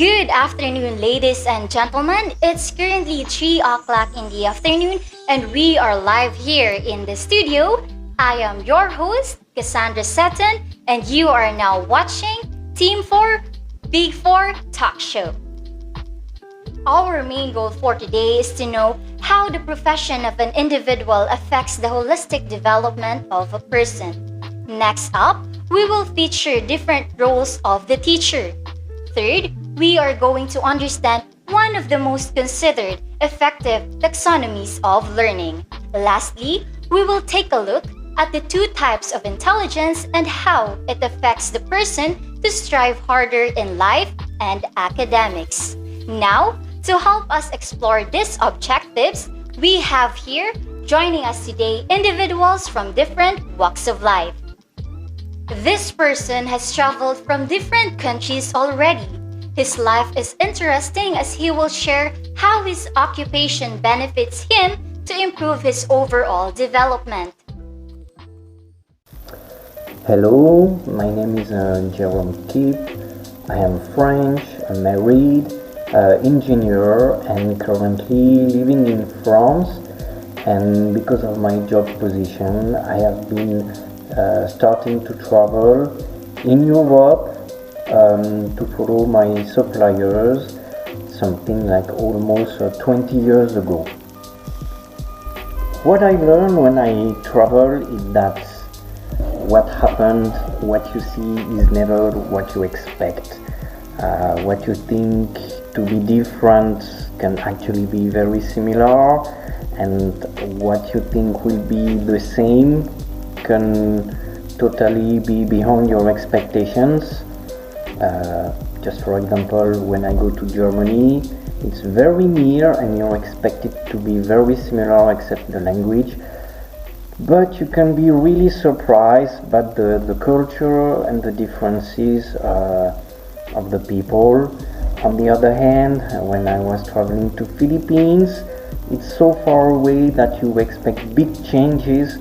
Good afternoon, ladies and gentlemen. It's currently 3 o'clock in the afternoon, and we are live here in the studio. I am your host, Cassandra Seton, and you are now watching Team 4 Big 4 Talk Show. Our main goal for today is to know how the profession of an individual affects the holistic development of a person. Next up, we will feature different roles of the teacher. Third, we are going to understand one of the most considered effective taxonomies of learning. Lastly, we will take a look at the two types of intelligence and how it affects the person to strive harder in life and academics. Now, to help us explore these objectives, we have here joining us today individuals from different walks of life. This person has traveled from different countries already. His life is interesting as he will share how his occupation benefits him to improve his overall development. Hello, my name is Jerome Kip. I am French, a married engineer and currently living in France. And because of my job position, I have been starting to travel in Europe to follow my suppliers, something like almost 20 years ago. What I learned when I travel is that what happened, what you see is never what you expect. What you think to be different can actually be very similar, and what you think will be the same can totally be beyond your expectations. Just for example, when I go to Germany, it's very near and you're expected to be very similar except the language. But you can be really surprised by the culture and the differences of the people. On the other hand, when I was traveling to Philippines, it's so far away that you expect big changes,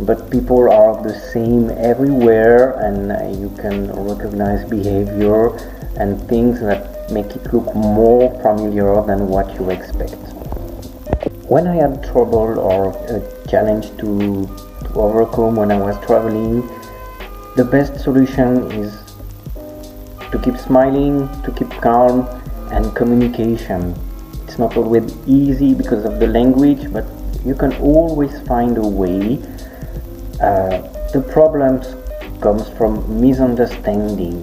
but people are the same everywhere, and you can recognize behavior and things that make it look more familiar than what you expect. When I had trouble or a challenge to overcome when I was traveling, the best solution is to keep smiling, to keep calm, and communication. It's not always easy because of the language, but you can always find a way. The problems comes from misunderstanding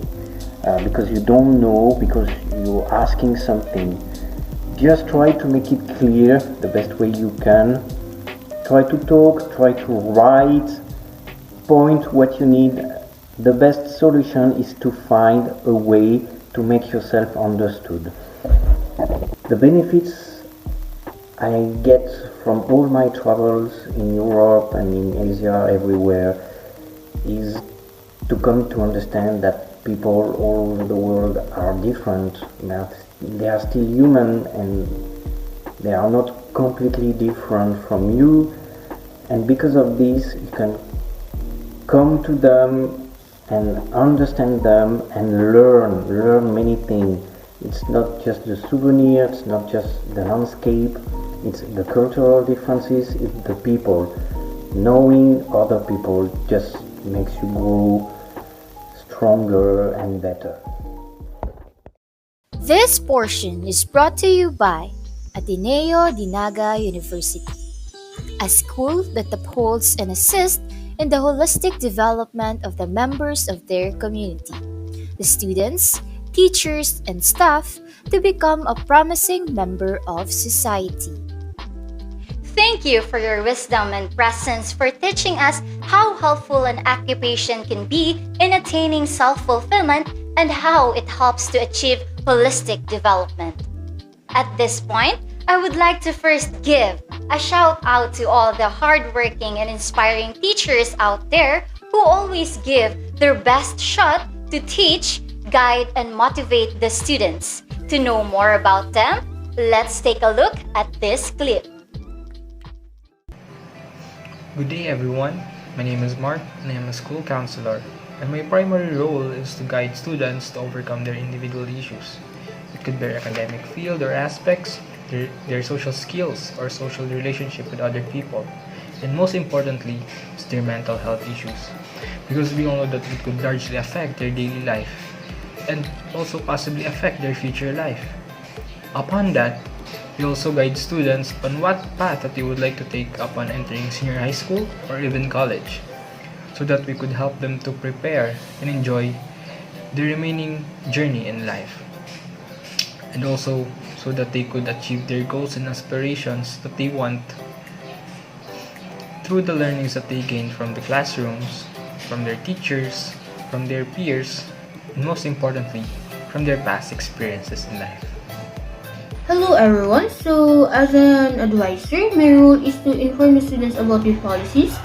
because you don't know, because you're asking something. Just try to make it clear the best way you can. Try to talk, try to write, point what you need. The best solution is to find a way to make yourself understood. The benefits I get from all my travels in Europe and in Asia, everywhere, is to come to understand that people all over the world are different. They are still human and they are not completely different from you. And because of this, you can come to them and understand them and learn many things. It's not just the souvenir, it's not just the landscape, it's the cultural differences, it's the people. Knowing other people just makes you grow stronger and better. This portion is brought to you by Ateneo de Naga University, a school that upholds and assists in the holistic development of the members of their community, the students, teachers, and staff to become a promising member of society. Thank you for your wisdom and presence for teaching us how helpful an occupation can be in attaining self-fulfillment and how it helps to achieve holistic development. At this point, I would like to first give a shout out to all the hardworking and inspiring teachers out there who always give their best shot to teach, guide, and motivate the students. To know more about them, let's take a look at this clip. Good day everyone, my name is Mark and I am a school counselor. and my primary role is to guide students to overcome their individual issues. It could be their academic field or aspects, their social skills or social relationship with other people, and most importantly, is their mental health issues. Because we all know that it could largely affect their daily life and also possibly affect their future life. Upon that, we also guide students on what path that they would like to take upon entering senior high school or even college, so that we could help them to prepare and enjoy the remaining journey in life, and also so that they could achieve their goals and aspirations that they want through the learnings that they gain from the classrooms, from their teachers, from their peers, and most importantly, from their past experiences in life. Hello everyone. So as an advisor, my role is to inform the students about their policies,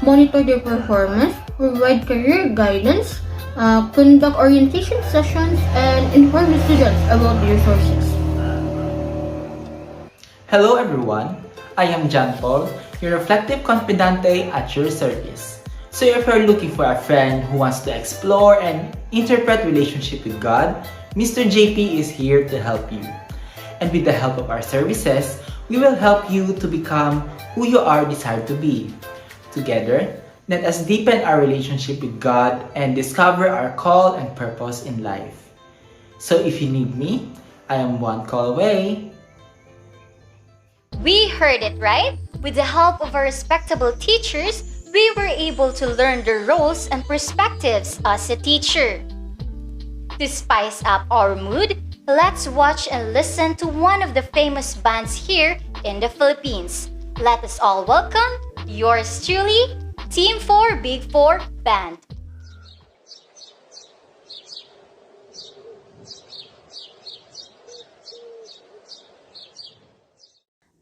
monitor their performance, provide career guidance, conduct orientation sessions, and inform the students about the resources. Hello everyone, I am John Paul, your reflective confidante at your service. So if you're looking for a friend who wants to explore and interpret relationship with God, Mr. JP is here to help you. And with the help of our services, we will help you to become who you are desired to be. Together, let us deepen our relationship with God and discover our call and purpose in life. So if you need me, I am one call away. We heard it right. With the help of our respectable teachers, we were able to learn the roles and perspectives as a teacher. To spice up our mood, let's watch and listen to one of the famous bands here in the Philippines. Let us all welcome yours truly, Team 4 Big 4 Band.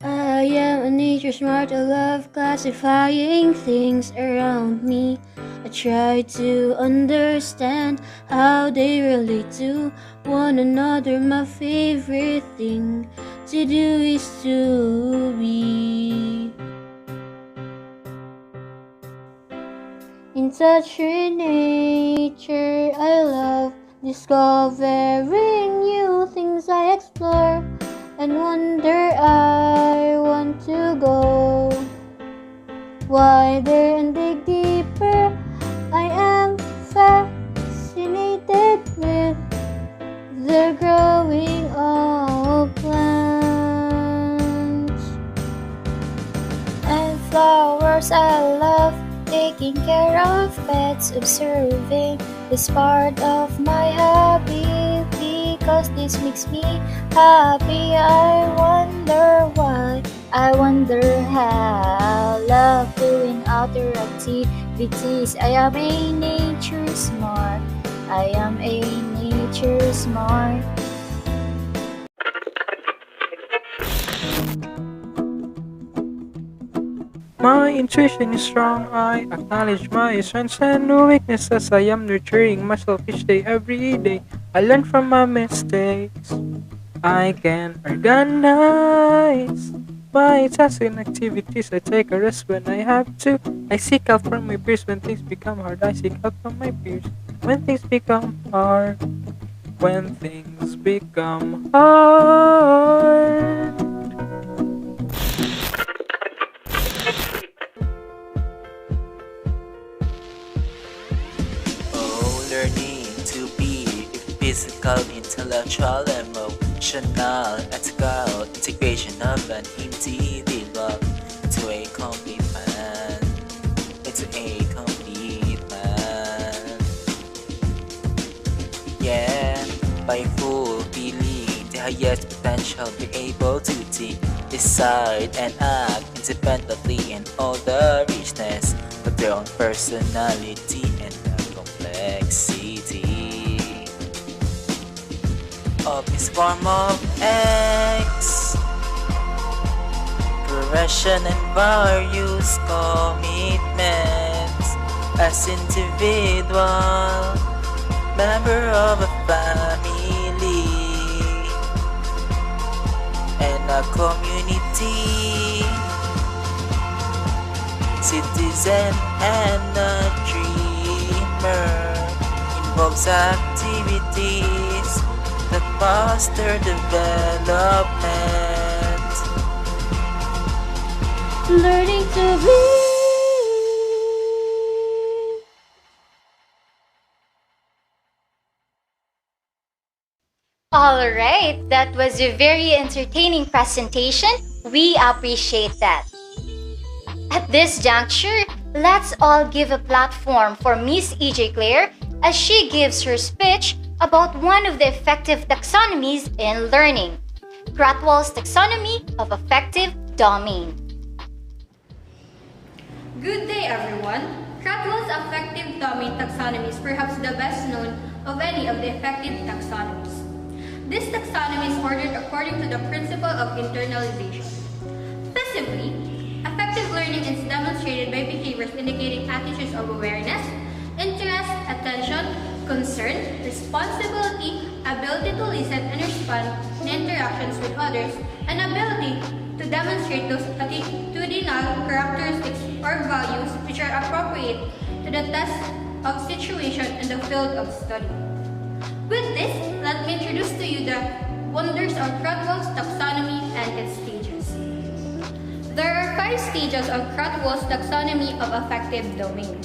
I am a nature smart, I love classifying things around me. I try to understand how they relate to one another. My favorite thing to do is to be in touch with nature. I love discovering new things. I explore and wonder, I want to go wider and dig deeper. I am fascinated with the growing of plants and flowers. I love taking care of pets. Observing is part of my hobby because this makes me happy. I wonder why, I wonder how. Love doing outdoor activities. I am a nature smart. I am a nature smart. My intuition is strong, I acknowledge my strengths and weaknesses. I am nurturing myself each day, every day. I learn from my mistakes. I can organize my tasks and activities. I take a rest when I have to. I seek help from my peers when things become hard. I seek help from my peers when things become hard. When things become hard. Learning to be physical, intellectual, emotional, ethical, integration of an individual into a complete man, into a complete man. Yeah, by fulfilling the highest potential, be able to think, decide, and act independently in all the richness of their own personality and complexity of this form of X, progression and various commitments as individual member of a family and a community, citizen and a dreamer. involves activities that foster development. Learning to be. Alright, that was a very entertaining presentation. We appreciate that. At this juncture, let's all give a platform for Miss EJ Claire as she gives her speech about one of the effective taxonomies in learning, Krathwohl's taxonomy of affective domain. Good day, everyone. Krathwohl's affective domain taxonomy is perhaps the best known of any of the effective taxonomies. This taxonomy is ordered according to the principle of internalization. Visibly, effective learning is demonstrated by behaviors indicating attitudes of awareness, interest, attention, concern, responsibility, ability to listen and respond in interactions with others, and ability to demonstrate those attitudinal characteristics or values which are appropriate to the test of situation in the field of study. With this, let me introduce to you the wonders of Krathwohl's taxonomy and its stages. There are 5 stages of Krathwohl's taxonomy of affective domain.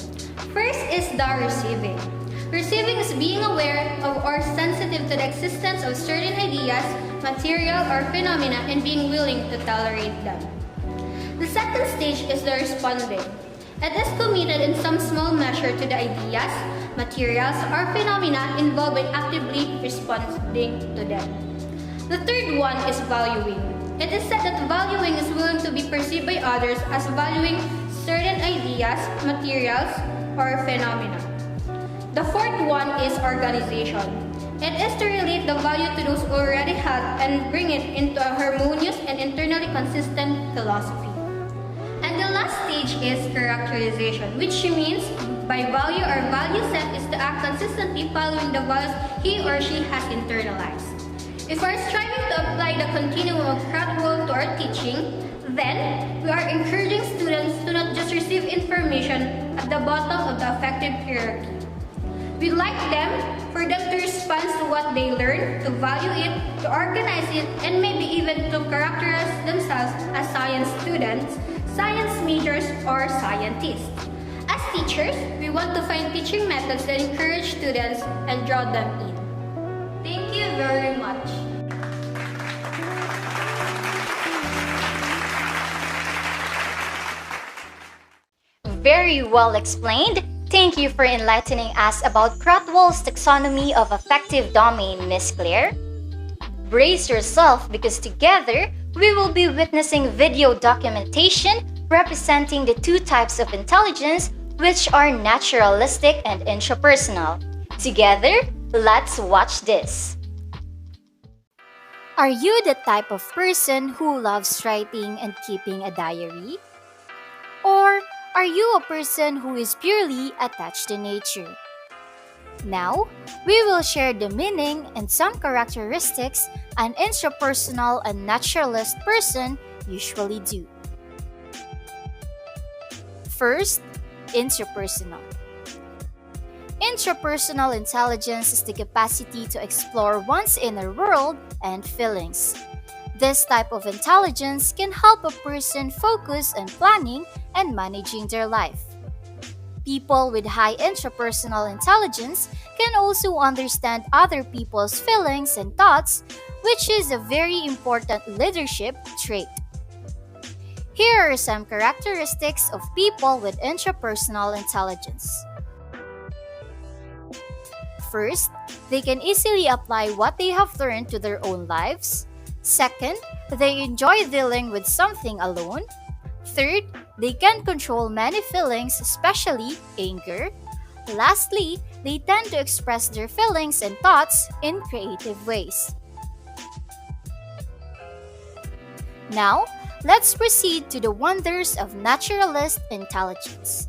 First is the receiving. Receiving is being aware of or sensitive to the existence of certain ideas, material, or phenomena and being willing to tolerate them. The second stage is the responding. It is committed in some small measure to the ideas, materials, or phenomena involved in actively responding to them. The third one is valuing. It is said that valuing is willing to be perceived by others as valuing certain ideas, materials, or phenomena. The fourth one is organization. It is to relate the value to those who already have and bring it into a harmonious and internally consistent philosophy. And the last stage is characterization, which means by value or value set is to act consistently following the values he or she has internalized. If we are striving to apply the continuum of Krathwohl to our teaching, then we are encouraging students to not just receive information at the bottom of the affective hierarchy. We'd like for them to respond to what they learn, to value it, to organize it, and maybe even to characterize themselves as science students, science majors, or scientists. As teachers, we want to find teaching methods that encourage students and draw them in. Thank you very much. Very well explained. Thank you for enlightening us about Krathwohl's taxonomy of affective domain, Miss Claire. Brace yourself because together we will be witnessing video documentation representing the 2 types of intelligence, which are naturalistic and intrapersonal. Together, let's watch this. Are you the type of person who loves writing and keeping a diary? Or are you a person who is purely attached to nature? Now, we will share the meaning and some characteristics an intrapersonal and naturalist person usually do. First, intrapersonal. Intrapersonal intelligence is the capacity to explore one's inner world and feelings. This type of intelligence can help a person focus on planning and managing their life. People with high intrapersonal intelligence can also understand other people's feelings and thoughts, which is a very important leadership trait. Here are some characteristics of people with intrapersonal intelligence. First, they can easily apply what they have learned to their own lives. Second, they enjoy dealing with something alone. Third, they can control many feelings, especially anger. Lastly, they tend to express their feelings and thoughts in creative ways. Now, let's proceed to the wonders of naturalist intelligence.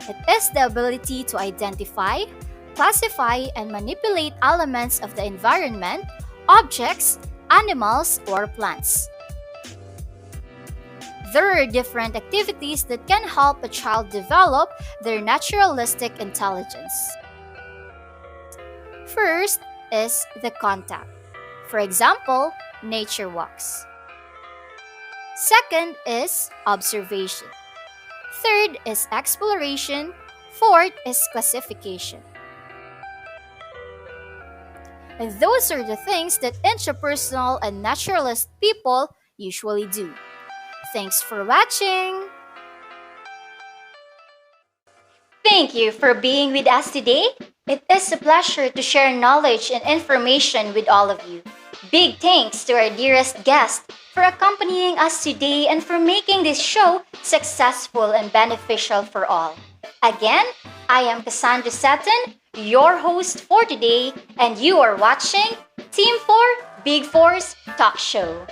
It is the ability to identify, classify, and manipulate elements of the environment, objects, animals, or plants. There are different activities that can help a child develop their naturalistic intelligence. First is the contact. For example, nature walks. Second is observation. Third is exploration. Fourth is classification. And those are the things that intrapersonal and naturalist people usually do. Thanks for watching! Thank you for being with us today. It is a pleasure to share knowledge and information with all of you. Big thanks to our dearest guest for accompanying us today and for making this show successful and beneficial for all. Again, I am Cassandra Seton, your host for today, and you are watching Team 4 Big 4's Talk Show.